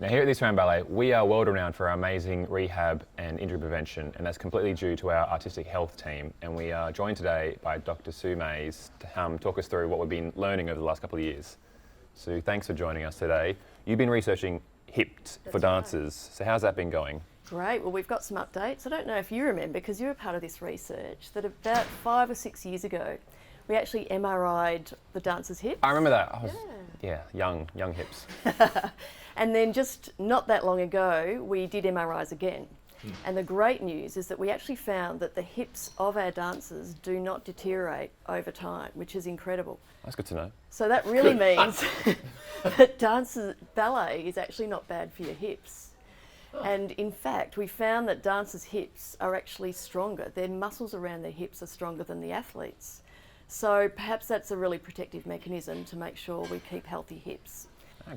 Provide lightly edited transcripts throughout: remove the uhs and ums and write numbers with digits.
Now here at the Australian Ballet, we are world renowned for our amazing rehab and injury prevention, and that's completely due to our artistic health team. And we are joined today by Dr. Sue Mays to talk us through what we've been learning over the last couple of years. Sue, thanks for joining us today. You've been researching hips for dancers, so how's that been going? Great, well we've got some updates. I don't know if you remember, because you were part of this research, that about 5 or 6 years ago, we actually MRI'd the dancers' hips. I remember that. Young hips. And then just not that long ago, we did MRIs again. And the great news is that we actually found that the hips of our dancers do not deteriorate over time, which is incredible. That's good to know. So that really means that ballet is actually not bad for your hips. And in fact, we found that dancers' hips are actually stronger. Their muscles around their hips are stronger than the athletes. So perhaps that's a really protective mechanism to make sure we keep healthy hips.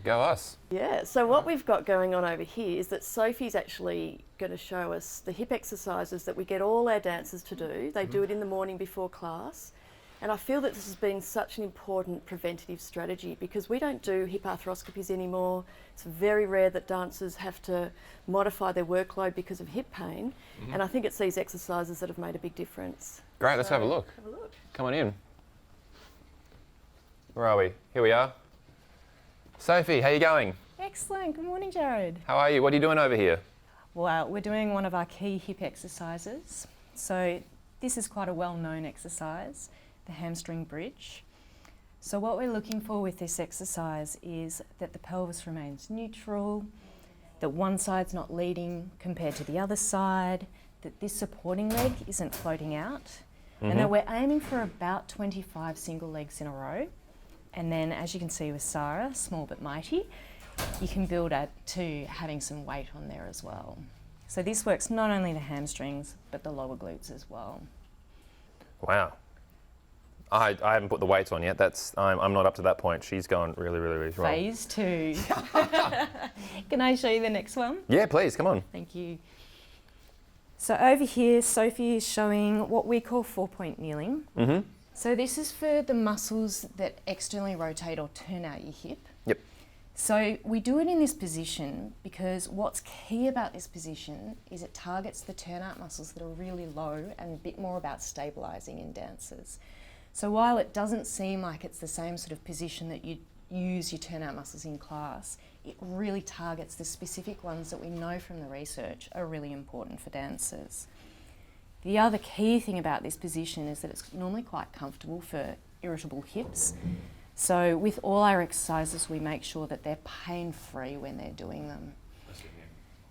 Go us. Yeah, so what we've got going on over here is that Sophie's actually going to show us the hip exercises that we get all our dancers to do. They do it in the morning before class. And I feel that this has been such an important preventative strategy because we don't do hip arthroscopies anymore. It's very rare that dancers have to modify their workload because of hip pain. And I think it's these exercises that have made a big difference. Great, let's have a look. Come on in. Where are we? Here we are. Sophie, how are you going? Excellent. Good morning, Jared. How are you? What are you doing over here? Well, we're doing one of our key hip exercises. So this is quite a well-known exercise, the Hamstring Bridge. So what we're looking for with this exercise is that the pelvis remains neutral, that one side's not leading compared to the other side, that this supporting leg isn't floating out, and that we're aiming for about 25 single legs in a row. And then, as you can see with Sarah, small but mighty, you can build to having some weight on there as well. So this works not only the hamstrings, but the lower glutes as well. Wow. I haven't put the weights on yet. I'm not up to that point. She's going really strong. Phase 2. Can I show you the next one? Yeah, please, come on. Thank you. So over here, Sophie is showing what we call 4-point kneeling. So this is for the muscles that externally rotate or turn out your hip. Yep. So we do it in this position because what's key about this position is it targets the turnout muscles that are really low and a bit more about stabilising in dancers. So while it doesn't seem like it's the same sort of position that you use your turnout muscles in class, it really targets the specific ones that we know from the research are really important for dancers. The other key thing about this position is that it's normally quite comfortable for irritable hips. So with all our exercises, we make sure that they're pain-free when they're doing them.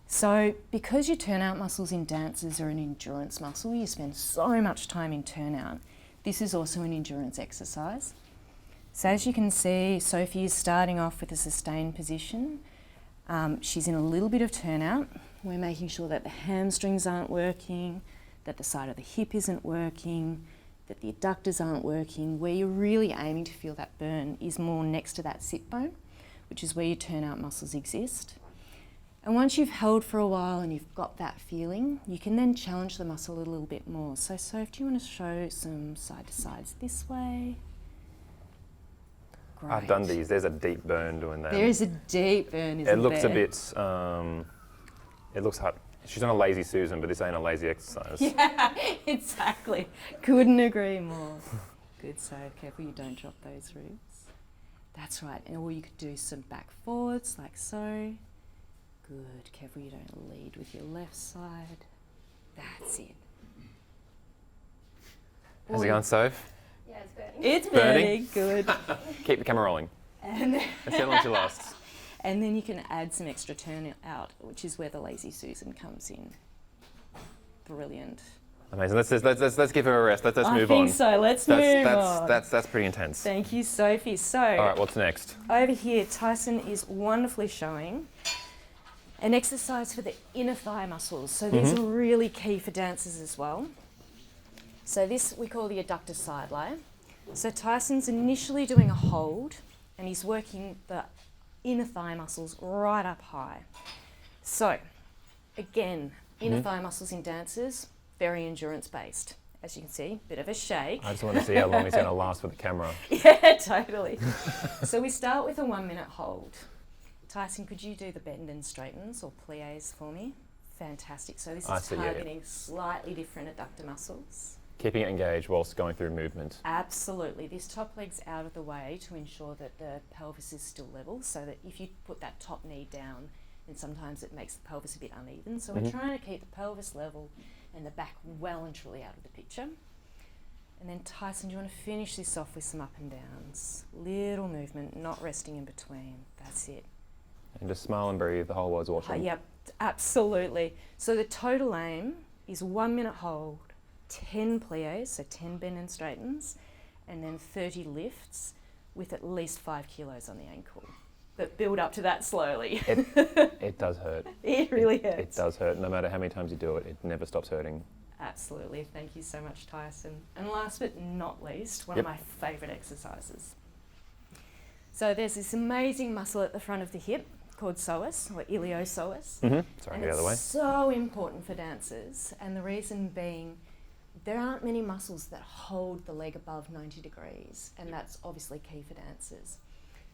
So because your turnout muscles in dancers are an endurance muscle, you spend so much time in turnout, this is also an endurance exercise. So as you can see, Sophie is starting off with a sustained position. She's in a little bit of turnout. We're making sure that the hamstrings aren't working, that the side of the hip isn't working, that the adductors aren't working. Where you're really aiming to feel that burn is more next to that sit bone, which is where your turnout muscles exist. And once you've held for a while and you've got that feeling, you can then challenge the muscle a little bit more. So Soph, do you want to show some side to sides this way? Great. I've done these. There's a deep burn doing that. There is a deep burn, isn't there? It looks a bit, it looks hard. She's on a lazy Susan, but this ain't a lazy exercise. Yeah, exactly. Couldn't agree more. Good, so careful you don't drop those ribs. That's right, and or you could do some back forwards like so. Good, careful you don't lead with your left side. That's it. How's it going, Soph? Yeah, it's burning. It's Burning? burning, good. Keep the camera rolling. And then, Let's see how long she lasts. and then you can add some extra turn out, which is where the lazy Susan comes in. Brilliant. Amazing. Let's give her a rest. Let's move on. I think so. Let's move on. That's pretty intense. Thank you, Sophie. So, All right, what's next? over here, Tyson is wonderfully showing an exercise for the inner thigh muscles. So these are really key for dancers as well. So this we call the Adductor Sideline. So Tyson's initially doing a hold and he's working the inner thigh muscles right up high. So again, inner thigh muscles in dancers, very endurance based. As you can see, bit of a shake. I just want to see how long it's going to last with the camera. Yeah, totally. So we start with a 1 minute hold. Tyson, could you do the bend and straightens or plies for me? Fantastic. So this I is see, yeah. targeting slightly different adductor muscles. Keeping it engaged whilst going through movement. Absolutely. This top leg's out of the way to ensure that the pelvis is still level, so that if you put that top knee down, then sometimes it makes the pelvis a bit uneven. So we're trying to keep the pelvis level and the back well and truly out of the picture. And then Tyson, do you want to finish this off with some up and downs? Little movement, not resting in between. That's it. And just smile and breathe, the whole world's watching. Yep, absolutely. So the total aim is 1 minute hold, 10 plies, so 10 bend and straightens, and then 30 lifts with at least 5 kilos on the ankle. But build up to that slowly. It does hurt. It really hurts. It does hurt. No matter how many times you do it, it never stops hurting. Absolutely. Thank you so much, Tyson. And last but not least, one Yep. of my favourite exercises. So there's this amazing muscle at the front of the hip called psoas or iliopsoas. Sorry, And get out of the way. it's so important for dancers, and the reason being there aren't many muscles that hold the leg above 90 degrees, and that's obviously key for dancers.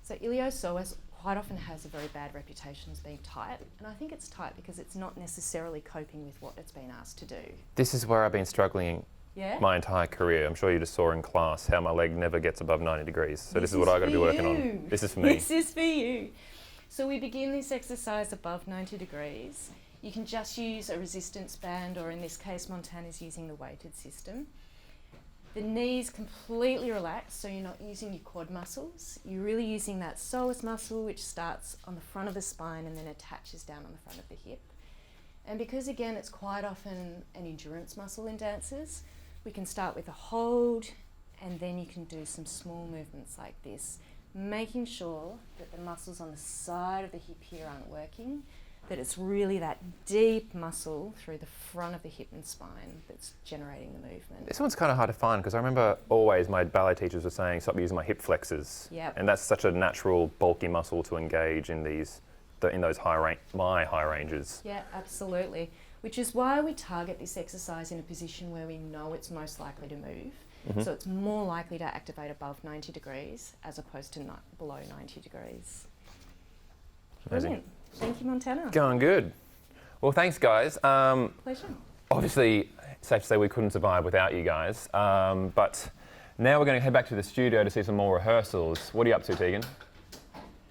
So iliopsoas quite often has a very bad reputation as being tight, and I think it's tight because it's not necessarily coping with what it's been asked to do. This is where I've been struggling Yeah? my entire career. I'm sure you just saw in class how my leg never gets above 90 degrees. So this is what I've got to be working on. This is for me. This is for you. So we begin this exercise above 90 degrees. You can just use a resistance band, or in this case, Montana's using the weighted system. The knees completely relaxed, so you're not using your quad muscles. You're really using that psoas muscle, which starts on the front of the spine and then attaches down on the front of the hip. And because, again, it's quite often an endurance muscle in dancers, we can start with a hold, and then you can do some small movements like this, making sure that the muscles on the side of the hip here aren't working, that it's really that deep muscle through the front of the hip and spine that's generating the movement. This one's kind of hard to find because I remember always my ballet teachers were saying stop using my hip flexors. Yep. And that's such a natural bulky muscle to engage in those my high ranges. Yeah, absolutely. Which is why we target this exercise in a position where we know it's most likely to move. So it's more likely to activate above 90 degrees as opposed to below 90 degrees. Amazing. Brilliant. Thank you, Montana. Going good. Well, thanks, guys. Pleasure. Obviously, safe to say we couldn't survive without you guys. But now we're going to head back to the studio to see some more rehearsals. What are you up to, Tegan?